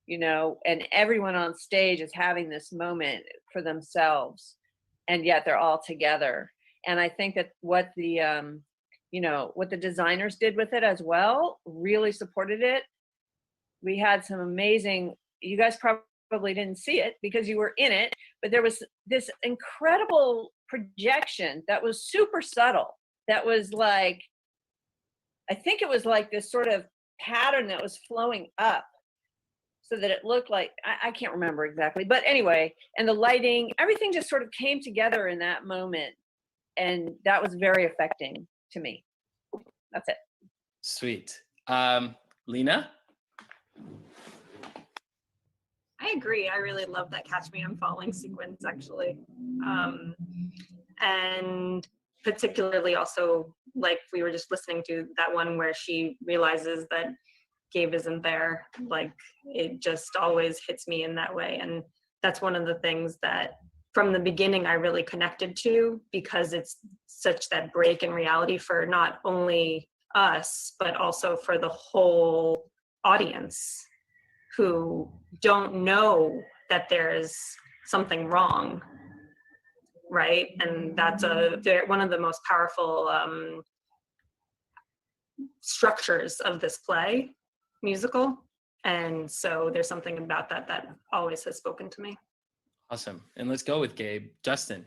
and everyone on stage is having this moment for themselves, and yet they're all together. And I think that what the designers did with it as well really supported it. We had some amazing, you guys probably didn't see it because you were in it, but there was this incredible projection that was super subtle. That was like, I think it was like this sort of pattern that was flowing up so that it looked like, I can't remember exactly, but anyway, and the lighting, everything just sort of came together in that moment. And that was very affecting to me. That's it. Sweet. Lena? I agree. I really love that Catch Me I'm Falling sequence, actually. And particularly also, like we were just listening to that one where she realizes that Gabe isn't there. Like, it just always hits me in that way. And that's one of the things that from the beginning I really connected to, because it's such that break in reality for not only us, but also for the whole audience who don't know that there's something wrong, right? And that's one of the most powerful structures of this musical. And so there's something about that always has spoken to me. Awesome. And let's go with Gabe. Justin.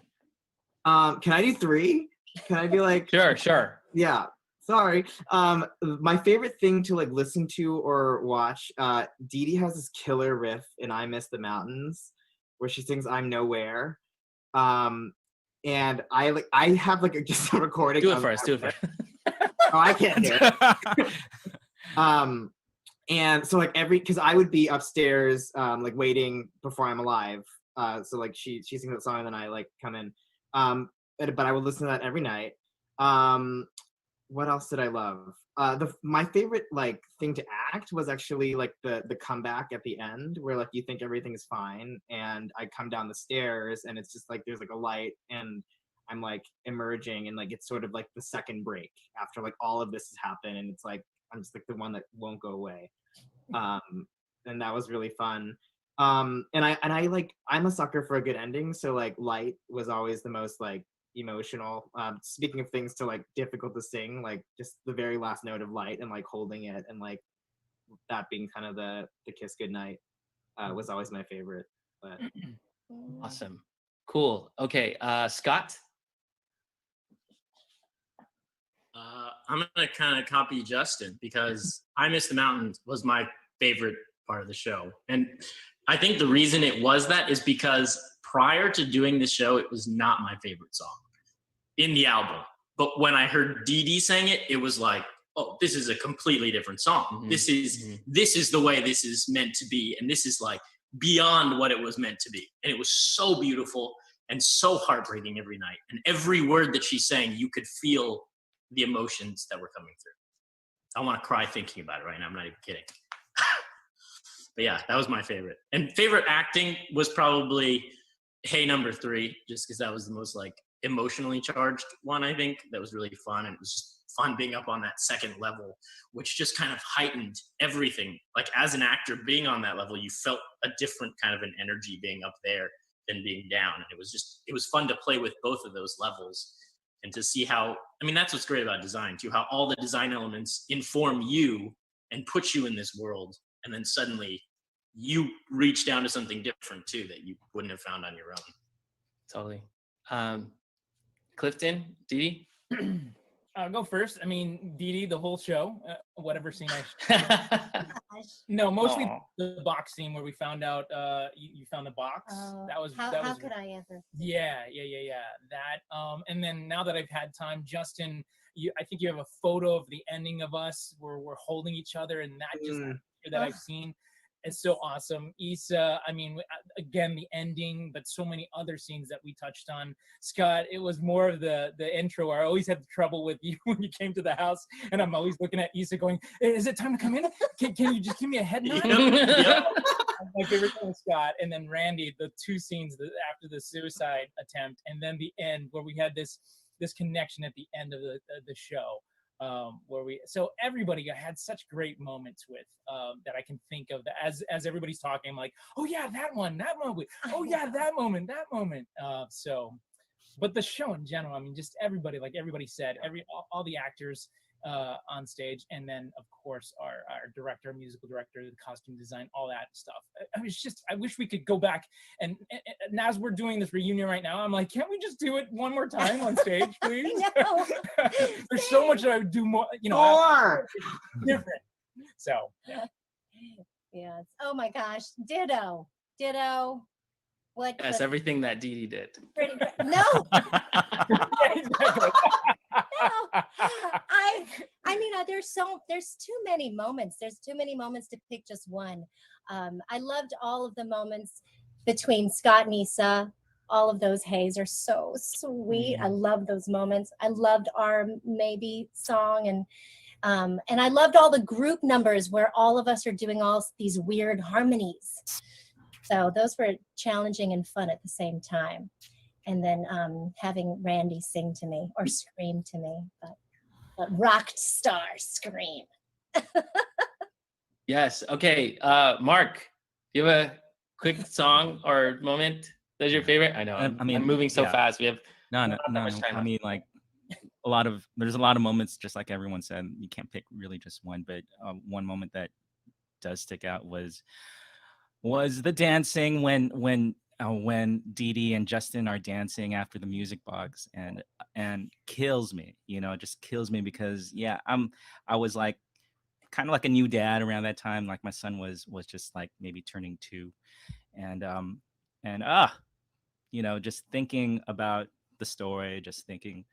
Can I do three? Can I be like... Sure. Yeah. Sorry. My favorite thing to like listen to or watch, DeeDee has this killer riff in I Miss the Mountains where she sings I'm Nowhere. And I have like just a recording. Do it first. Oh, I can't hear it. And so like because I would be upstairs like waiting before I'm alive. So like she sings that song and then I like come in. But I would listen to that every night. What else did I love? my favorite like thing to act was actually like the comeback at the end, where like you think everything's fine, and I come down the stairs and it's just like there's like a light, and I'm like emerging, and like it's sort of like the second break after like all of this has happened, and it's like I'm just like the one that won't go away. And that was really fun. And I like, I'm a sucker for a good ending, so like Light was always the most like emotional. Speaking of things to like difficult to sing, like just the very last note of Light and like holding it, and like that being kind of the kiss goodnight was always my favorite. But Awesome. Cool. Okay, Scott? I'm gonna kind of copy Justin, because I Miss the Mountains was my favorite part of the show. And I think the reason it was that is because prior to doing the show, it was not my favorite song in the album. But when I heard DeeDee sang it, it was like, oh, this is a completely different song. Mm-hmm. This is the way this is meant to be. And this is like beyond what it was meant to be. And it was so beautiful and so heartbreaking every night. And every word that she sang, you could feel the emotions that were coming through. I want to cry thinking about it right now. I'm not even kidding. But yeah, that was my favorite. And favorite acting was probably Hey Number 3, just because that was the most like emotionally charged one, I think. That was really fun. And it was just fun being up on that second level, which just kind of heightened everything. Like as an actor being on that level, you felt a different kind of an energy being up there than being down. And it was fun to play with both of those levels and to see how, I mean, that's what's great about design too, how all the design elements inform you and put you in this world. And then suddenly you reach down to something different too that you wouldn't have found on your own. Totally. Clifton, DeeDee? I'll go first. I mean, DeeDee, the whole show, whatever scene I No, mostly the box scene where we found out you found the box. That was how could I ever? Yeah. That and then now that I've had time, Justin, I think you have a photo of the ending of us where we're holding each other, and that just that I've seen. It's so awesome. Issa, I mean, again, the ending, but so many other scenes that we touched on. Scott, it was more of the intro where I always had trouble with you when you came to the house, and I'm always looking at Issa going, is it time to come in? Can you just give me a head nod? Yep. My favorite thing was Scott, and then Randy, the two scenes after the suicide attempt, and then the end where we had this connection at the end of the show. So everybody had such great moments with that I can think of. As everybody's talking, I'm like, oh yeah, that moment. Oh yeah, that moment. But the show in general, I mean, just everybody, like everybody said, all the actors on stage, and then of course our director, musical director, the costume design, all that stuff. I mean, it's just, I wish we could go back and as we're doing this reunion right now, I'm like, can't we just do it one more time on stage, please? There's so much that I would do more, more different. So yeah. Yes. Oh my gosh. Ditto. What? Yes, everything that DeeDee did. No. I mean, there's too many moments. There's too many moments to pick just one. I loved all of the moments between Scott and Issa. All of those hays are so sweet. I love those moments. I loved our Maybe song, and I loved all the group numbers where all of us are doing all these weird harmonies. So those were challenging and fun at the same time. And then having Randy sing to me or scream to me, but Rockstar scream. Yes. Okay. Marc, do you have a quick song or moment that's your favorite? I know. I'm moving so fast. We have no. I mean, like there's a lot of moments, just like everyone said. You can't pick really just one, but one moment that does stick out was the dancing when DeeDee and Justin are dancing after the music box, and kills me, just kills me, because I was like kind of like a new dad around that time. Like my son was just like maybe turning 2, and just thinking about the story, just thinking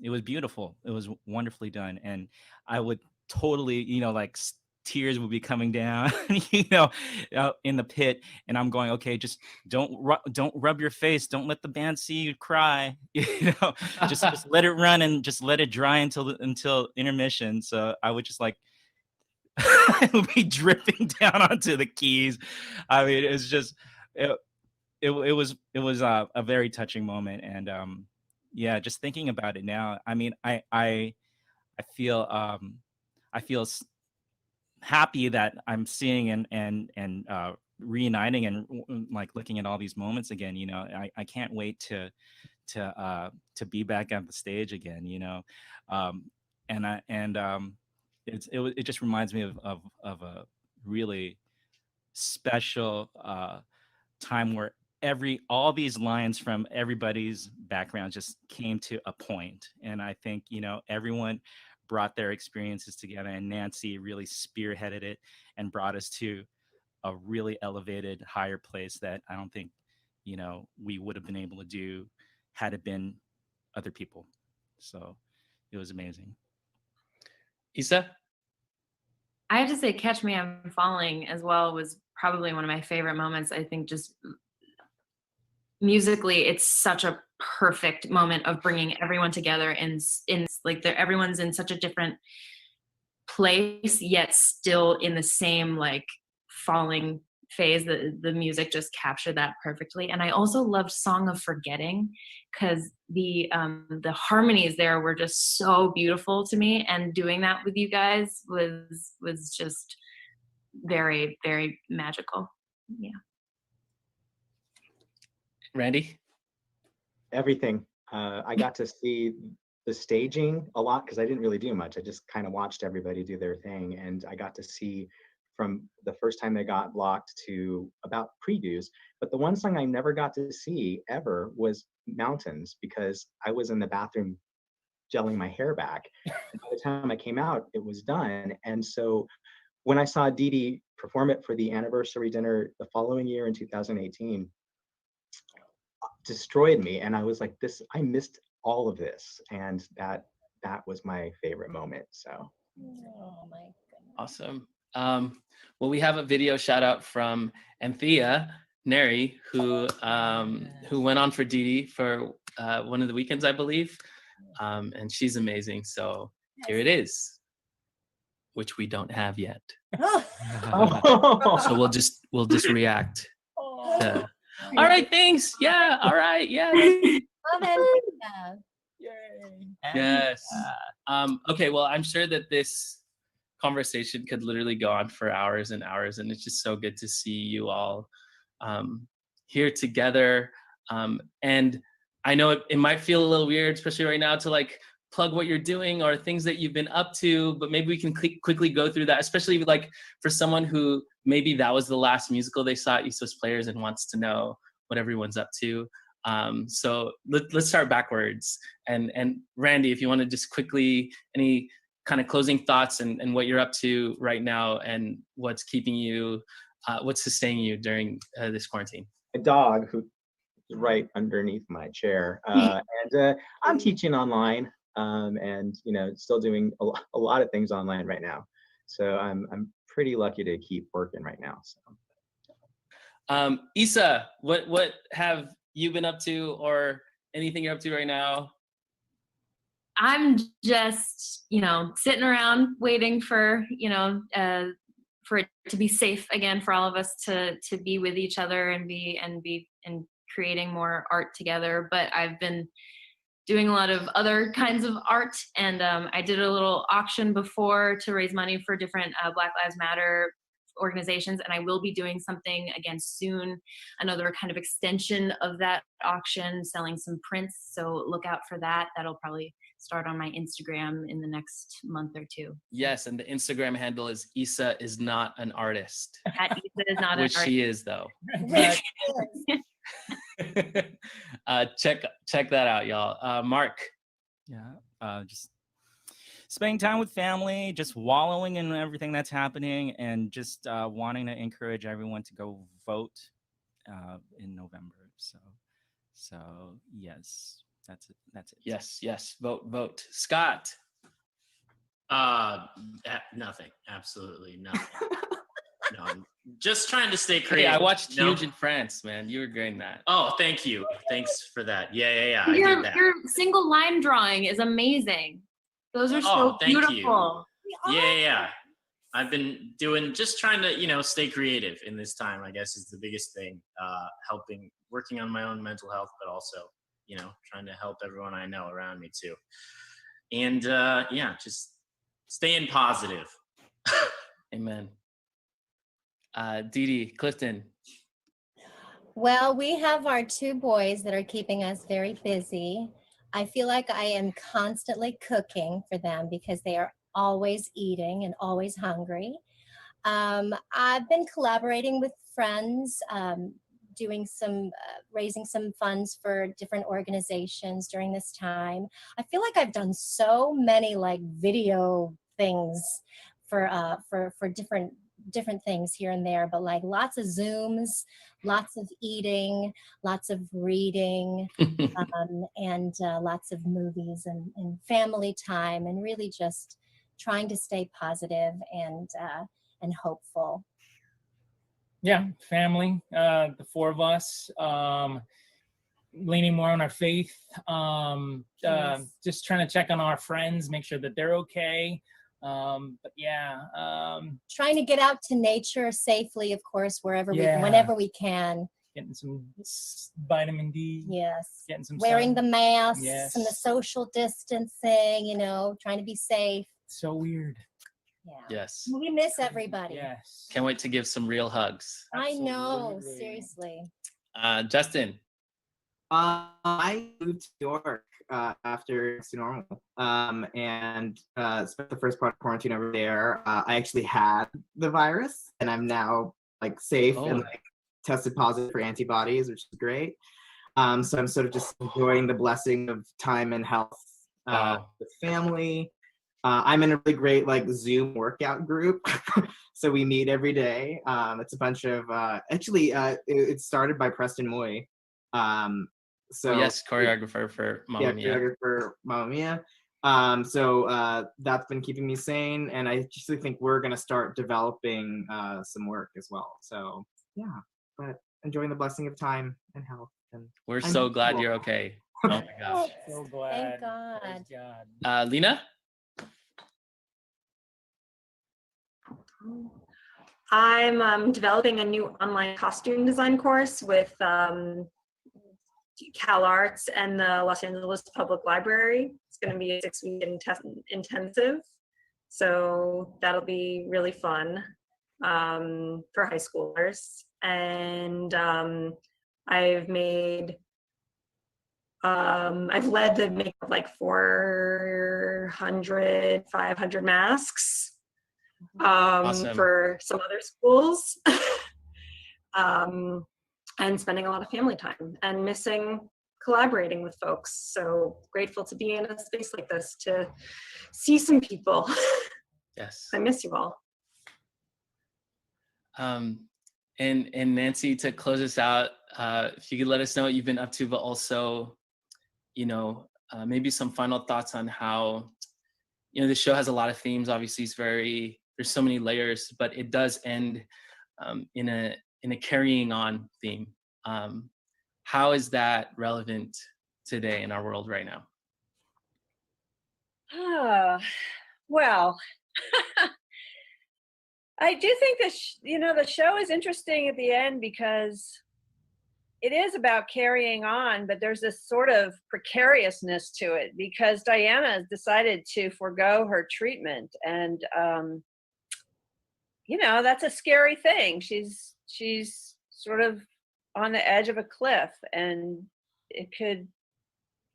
it was beautiful. It was wonderfully done. And I would totally, like tears would be coming down, in the pit, and I'm going, okay, just don't rub your face, don't let the band see you cry, just let it run and just let it dry until intermission. So I would just like it would be dripping down onto the keys. I mean, it's just it was a very touching moment, and yeah, just thinking about it now, I mean, I feel happy that I'm seeing and reuniting and like looking at all these moments again. I can't wait to be back on the stage again. It just reminds me of a really special time where all these lines from everybody's background just came to a point, and I think everyone brought their experiences together, and Nancy really spearheaded it and brought us to a really elevated, higher place that I don't think we would have been able to do had it been other people. So it was amazing. Isa? I have to say Catch Me I'm Falling as well was probably one of my favorite moments. I think just musically, it's such a perfect moment of bringing everyone together in like everyone's in such a different place, yet still in the same like falling phase. The music just captured that perfectly. And I also loved Song of Forgetting because the harmonies there were just so beautiful to me, and doing that with you guys was just very, very magical. Yeah. Randy? Everything. I got to see the staging a lot because I didn't really do much. I just kind of watched everybody do their thing, and I got to see from the first time they got blocked to about previews. But the one song I never got to see ever was Mountains, because I was in the bathroom gelling my hair back. And by the time I came out, it was done. And so when I saw DeeDee perform it for the anniversary dinner the following year in 2018, destroyed me. And I was like, I missed all of this. And that was my favorite moment. So Oh my goodness. Awesome. Well, we have a video shout out from Anthea Neri, who went on for DeeDee for one of the weekends, I believe. And she's amazing. So here it is, which we don't have yet. So we'll just react to, all right, thanks. Yeah, all right, yeah. Yes. Okay, well, I'm sure that this conversation could literally go on for hours and hours, and it's just so good to see you all here together. And I know it might feel a little weird, especially right now, to like plug what you're doing or things that you've been up to, but maybe we can quickly go through that, especially like for someone who maybe that was the last musical they saw at East West Players and wants to know what everyone's up to. So let's start backwards. And Randy, if you want to just quickly, any kind of closing thoughts and what you're up to right now and what's keeping you, what's sustaining you during this quarantine. A dog who is right underneath my chair. And I'm teaching online and still doing a lot of things online right now. So I'm pretty lucky to keep working right now. So. Isa, what have you been up to, or anything you're up to right now? I'm just, sitting around waiting for, for it to be safe again for all of us to be with each other and creating more art together. But I've been doing a lot of other kinds of art, and I did a little auction before to raise money for different Black Lives Matter organizations, and I will be doing something again soon, another kind of extension of that auction, selling some prints, so look out for that. That'll probably start on my Instagram in the next month or two. Yes, and the Instagram handle is Isa is not an artist. At Isa is not an which artist. she is, though. Check that out, y'all. Mark. Yeah, just spending time with family, just wallowing in everything that's happening, and just wanting to encourage everyone to go vote in November. So yes, that's it. Yes, vote. Scott. Nothing. Absolutely nothing. No, I'm just trying to stay Hey, creative. I watched you know? Huge in France, man. You were great in that. Oh, thank you. Thanks for that. Yeah. I did Your that. your single line drawing is amazing. Those are so Oh, thank you. beautiful. Yeah. I've been just trying to, stay creative in this time, I guess is the biggest thing. Working on my own mental health, but also, trying to help everyone I know around me too. And just staying positive. Amen. DeeDee, Clifton. Well, we have our 2 boys that are keeping us very busy. I feel like I am constantly cooking for them because they are always eating and always hungry. I've been collaborating with friends, doing raising some funds for different organizations during this time. I feel like I've done so many like video things for different things here and there, but like lots of Zooms, lots of eating, lots of reading, and lots of movies and family time, and really just trying to stay positive and hopeful. Yeah, family, the 4 of us, leaning more on our faith, Yes. just trying to check on our friends, make sure that they're okay. But yeah, Trying to get out to nature safely, of course, whenever we can. Getting some vitamin D. Yes. Getting some wearing sun. the masks Yes. and the social distancing, trying to be safe. So weird. Yeah. Yes. We miss everybody. Yes. Can't wait to give some real hugs. I know, Absolutely. seriously. Justin. I moved to New York after Next to Normal, and spent the first part of quarantine over there. I actually had the virus, and I'm now like safe and like tested positive for antibodies, which is great. So I'm sort of just enjoying the blessing of time and health with family. I'm in a really great like Zoom workout group. So we meet every day. It's a bunch of it started by Preston Moy. So yes, choreographer for Mamma Mia. Choreographer for Mamma Mia. So that's been keeping me sane, and I actually think we're gonna start developing some work as well. So yeah, but enjoying the blessing of time and health. And we're so glad you're okay. Oh my gosh. So glad. Thank God. Praise God. Lena? I'm developing a new online costume design course with Cal Arts and the Los Angeles Public Library. It's going to be a 6-week intensive. So that'll be really fun for high schoolers. And I've led the make of like 400, 500 masks Awesome. for some other schools. And spending a lot of family time and missing collaborating with folks. So grateful to be in a space like this to see some people. Yes. I miss you all. And Nancy, to close us out, if you could let us know what you've been up to, but also, maybe some final thoughts on how, the show has a lot of themes. Obviously, there's so many layers, but it does end in a carrying on theme. How is that relevant today in our world right now? Well, I do think that the show is interesting at the end because it is about carrying on, but there's this sort of precariousn's to it because Diana has decided to forego her treatment, and that's a scary thing. She's sort of on the edge of a cliff, and it could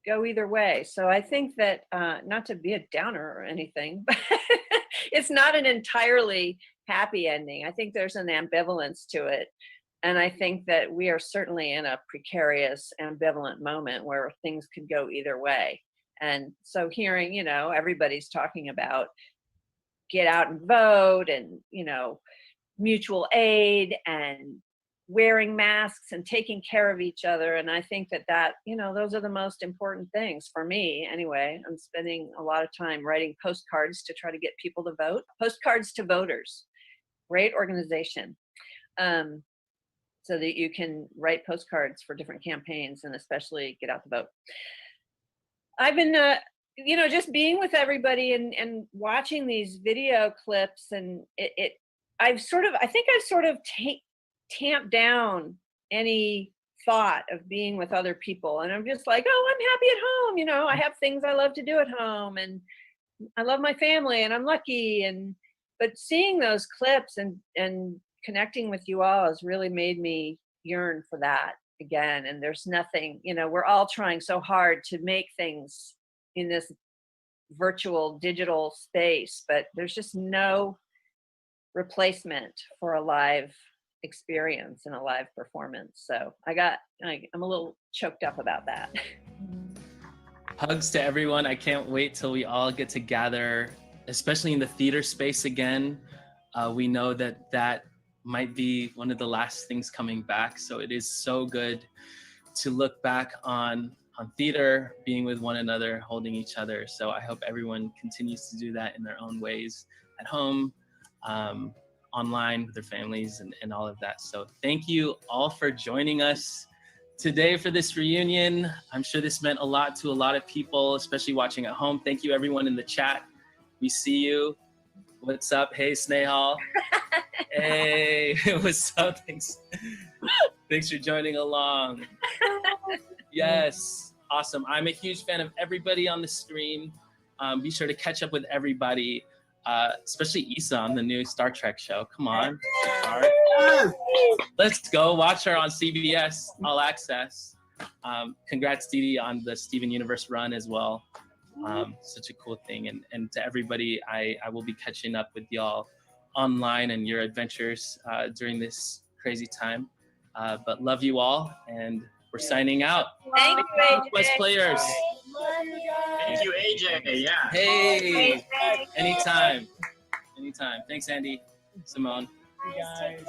go either way. So I think that not to be a downer or anything, but it's not an entirely happy ending. I think there's an ambivalence to it. And I think that we are certainly in a precarious, ambivalent moment where things could go either way. And so hearing, everybody's talking about get out and vote and, mutual aid and wearing masks and taking care of each other. And I think that, those are the most important things for me anyway. I'm spending a lot of time writing postcards to try to get people to vote. Postcards to Voters, great organization. So that you can write postcards for different campaigns and especially get out the vote. I've been, just being with everybody and watching these video clips, and I think I've sort of tamped down any thought of being with other people. And I'm just like, oh, I'm happy at home. I have things I love to do at home, and I love my family, and I'm lucky. But seeing those clips and connecting with you all has really made me yearn for that again. And there's nothing, we're all trying so hard to make things in this virtual digital space, but there's just no replacement for a live experience and a live performance. So I'm a little choked up about that. Hugs to everyone. I can't wait till we all get to gather, especially in the theater space again. We know that might be one of the last things coming back. So it is so good to look back on theater, being with one another, holding each other. So I hope everyone continues to do that in their own ways, at home, online with their families, and all of that. So thank you all for joining us today for this reunion. I'm sure this meant a lot to a lot of people, especially watching at home. Thank you everyone in the chat. We see you. What's up? Hey, Snehal. Hey, what's up? Thanks for joining along. Yes, awesome. I'm a huge fan of everybody on the stream. Be sure to catch up with everybody, especially Issa on the new Star Trek show. Come on. Let's go watch her on CBS All Access. Congrats, DeeDee, on the Steven Universe run as well. Such a cool thing. And to everybody, I will be catching up with y'all online and your adventures during this crazy time. But love you all, and we're signing out. Thank you, AJ. West players. Thank you, AJ. Yeah. Hey, anytime. Thanks, Andy, Simone. You guys.